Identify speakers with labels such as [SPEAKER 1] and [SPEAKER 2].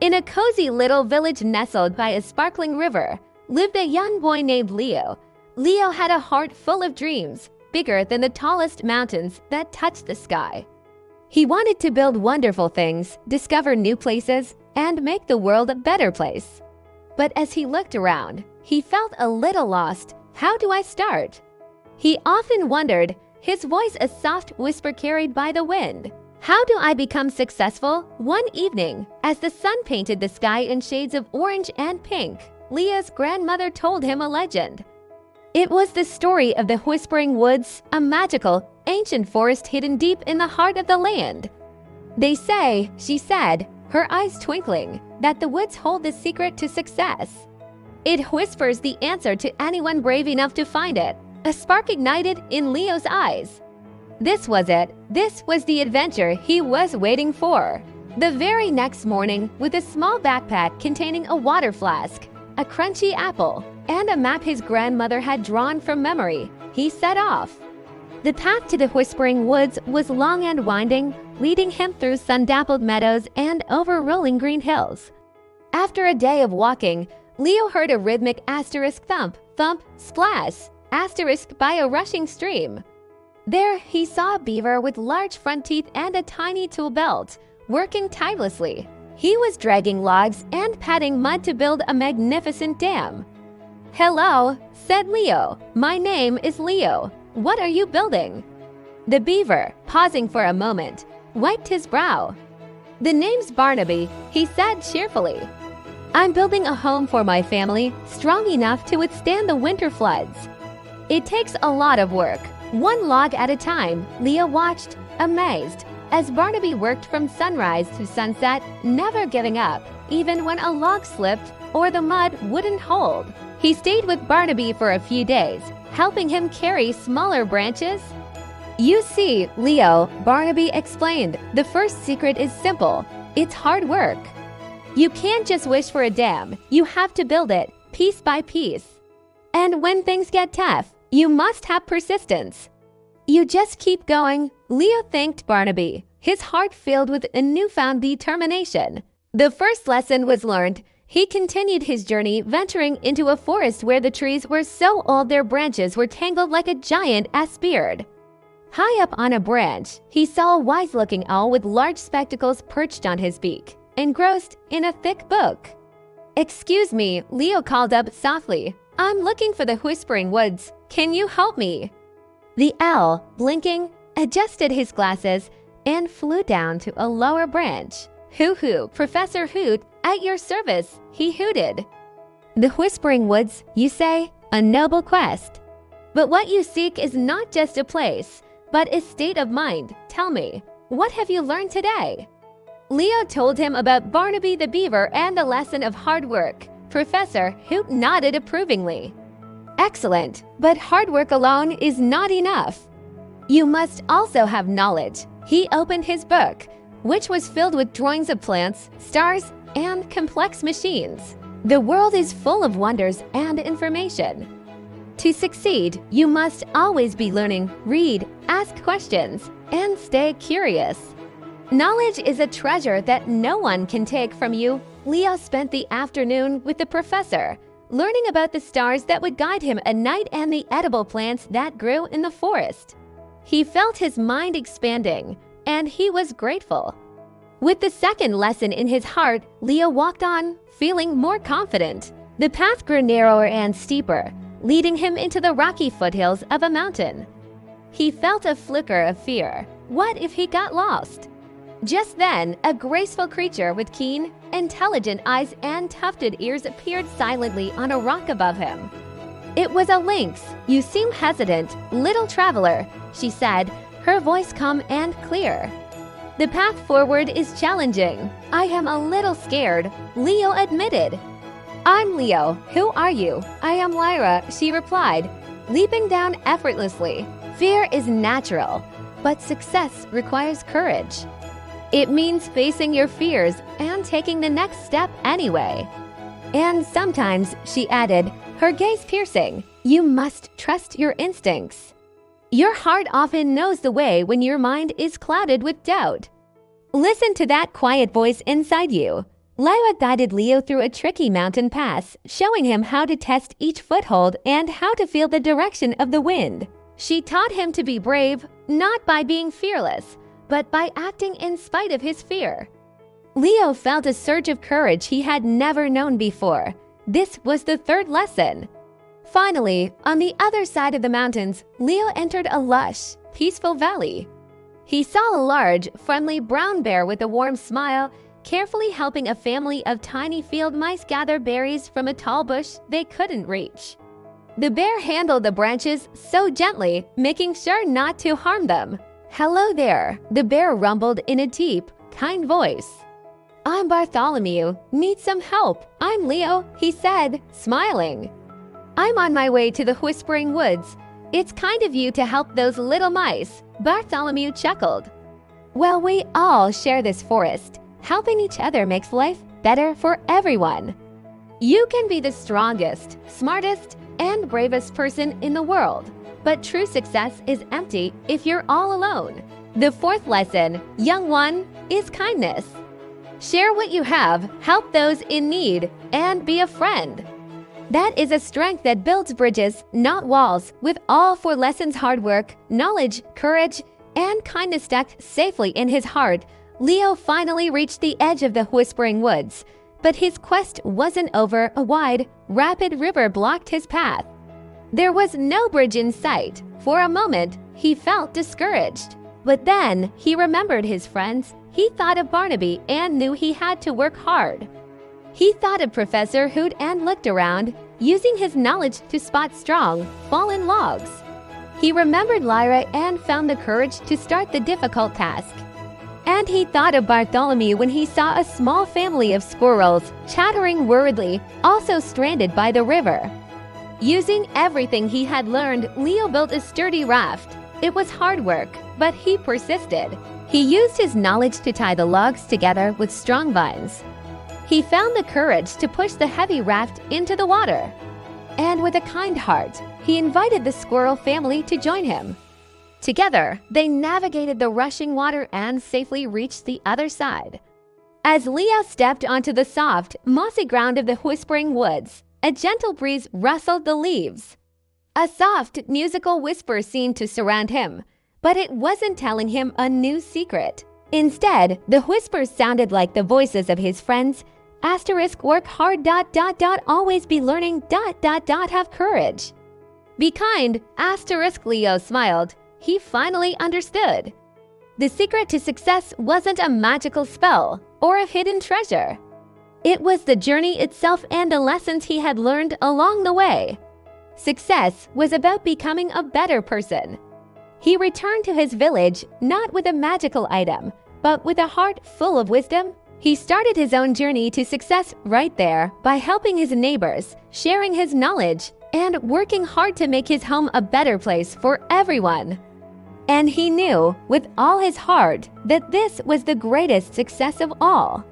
[SPEAKER 1] In a cozy little village nestled by a sparkling river, lived a young boy named Leo. Leo had a heart full of dreams, bigger than the tallest mountains that touched the sky. He wanted to build wonderful things, discover new places, and make the world a better place. But as he looked around, he felt a little lost. How do I start? He often wondered, his voice a soft whisper carried by the wind. How do I become successful? One evening, as the sun painted the sky in shades of orange and pink, Leo's grandmother told him a legend. It was the story of the Whispering Woods, a magical, ancient forest hidden deep in the heart of the land. They say, she said, her eyes twinkling, that the woods hold the secret to success. It whispers the answer to anyone brave enough to find it. A spark ignited in Leo's eyes. This was it. This was the adventure he was waiting for. The very next morning, with a small backpack containing a water flask, a crunchy apple, and a map his grandmother had drawn from memory, he set off. The path to the Whispering Woods was long and winding, leading him through sun-dappled meadows and over rolling green hills. After a day of walking, Leo heard a rhythmic asterisk thump, thump, splash, asterisk by a rushing stream. There he saw a beaver with large front teeth and a tiny tool belt, working tirelessly. He was dragging logs and patting mud to build a magnificent dam. "Hello," said Leo. "My name is Leo. What are you building?" The beaver, pausing for a moment, wiped his brow. "The name's Barnaby," he said cheerfully. "I'm building a home for my family, strong enough to withstand the winter floods. It takes a lot of work." One log at a time, Leo watched, amazed, as Barnaby worked from sunrise to sunset, never giving up, even when a log slipped or the mud wouldn't hold. He stayed with Barnaby for a few days, helping him carry smaller branches. "You see, Leo," Barnaby explained, "the first secret is simple. It's hard work. You can't just wish for a dam. You have to build it, piece by piece. And when things get tough, you must have persistence. You just keep going." Leo thanked Barnaby, his heart filled with a newfound determination. The first lesson was learned. He continued his journey, venturing into a forest where the trees were so old their branches were tangled like a giant beard. High up on a branch, he saw a wise-looking owl with large spectacles perched on his beak, engrossed in a thick book. "Excuse me," Leo called up softly. "I'm looking for the Whispering Woods. Can you help me?" The owl, blinking, adjusted his glasses and flew down to a lower branch. "Hoo-hoo, Professor Hoot, at your service," he hooted. "The Whispering Woods, you say? A noble quest. But what you seek is not just a place, but a state of mind. Tell me, what have you learned today?" Leo told him about Barnaby the beaver and the lesson of hard work. Professor Hoot nodded approvingly. "Excellent, but hard work alone is not enough. You must also have knowledge." He opened his book, which was filled with drawings of plants, stars, and complex machines. The world is full of wonders and information. To succeed, you must always be learning, read, ask questions, and stay curious. Knowledge is a treasure that no one can take from you. Leo spent the afternoon with the professor, learning about the stars that would guide him at night and the edible plants that grew in the forest. He felt his mind expanding, and he was grateful. With the second lesson in his heart, Leo walked on, feeling more confident. The path grew narrower and steeper, leading him into the rocky foothills of a mountain. He felt a flicker of fear. What if he got lost? Just then, a graceful creature with keen, intelligent eyes and tufted ears appeared silently on a rock above him. It was a lynx. "You seem hesitant, little traveler," she said, her voice calm and clear. "The path forward is challenging. I am a little scared," Leo admitted. "I'm Leo. Who are you?" "I am Lyra," she replied, leaping down effortlessly. "Fear is natural, but success requires courage. It means facing your fears and taking the next step anyway. And sometimes," she added, her gaze piercing, "you must trust your instincts. Your heart often knows the way when your mind is clouded with doubt. Listen to that quiet voice inside you. Lyra guided Leo through a tricky mountain pass, showing him how to test each foothold and how to feel the direction of the wind. She taught him to be brave, not by being fearless, but by acting in spite of his fear. Leo felt a surge of courage he had never known before. This was the third lesson. Finally, on the other side of the mountains, Leo entered a lush, peaceful valley. He saw a large, friendly brown bear with a warm smile, carefully helping a family of tiny field mice gather berries from a tall bush they couldn't reach. The bear handled the branches so gently, making sure not to harm them. "Hello there," the bear rumbled in a deep, kind voice. "I'm Bartholomew. Need some help? I'm Leo," he said, smiling. "I'm on my way to the Whispering Woods. It's kind of you to help those little mice," Bartholomew chuckled. "Well, we all share this forest. Helping each other makes life better for everyone. You can be the strongest, smartest, and bravest person in the world, but true success is empty if you're all alone." The fourth lesson, young one, is kindness. Share what you have, help those in need, and be a friend. That is a strength that builds bridges, not walls. With all four lessons, hard work, knowledge, courage, and kindness stacked safely in his heart, Leo finally reached the edge of the Whispering Woods. But his quest wasn't over. A wide, rapid river blocked his path. There was no bridge in sight. For a moment, he felt discouraged. But then, he remembered his friends. He thought of Barnaby and knew he had to work hard. He thought of Professor Hoot and looked around, using his knowledge to spot strong, fallen logs. He remembered Lyra and found the courage to start the difficult task. And he thought of Bartholomew when he saw a small family of squirrels, chattering worriedly, also stranded by the river. Using everything he had learned, Leo built a sturdy raft. It was hard work, but he persisted. He used his knowledge to tie the logs together with strong vines. He found the courage to push the heavy raft into the water. And with a kind heart, he invited the squirrel family to join him. Together, they navigated the rushing water and safely reached the other side. As Leo stepped onto the soft, mossy ground of the Whispering Woods, a gentle breeze rustled the leaves. A soft, musical whisper seemed to surround him, but it wasn't telling him a new secret. Instead, the whispers sounded like the voices of his friends. Work hard, always be learning, have courage. Be kind, Leo smiled. He finally understood. The secret to success wasn't a magical spell or a hidden treasure. It was the journey itself and the lessons he had learned along the way. Success was about becoming a better person. He returned to his village not with a magical item, but with a heart full of wisdom. He started his own journey to success right there by helping his neighbors, sharing his knowledge, and working hard to make his home a better place for everyone. And he knew with all his heart that this was the greatest success of all.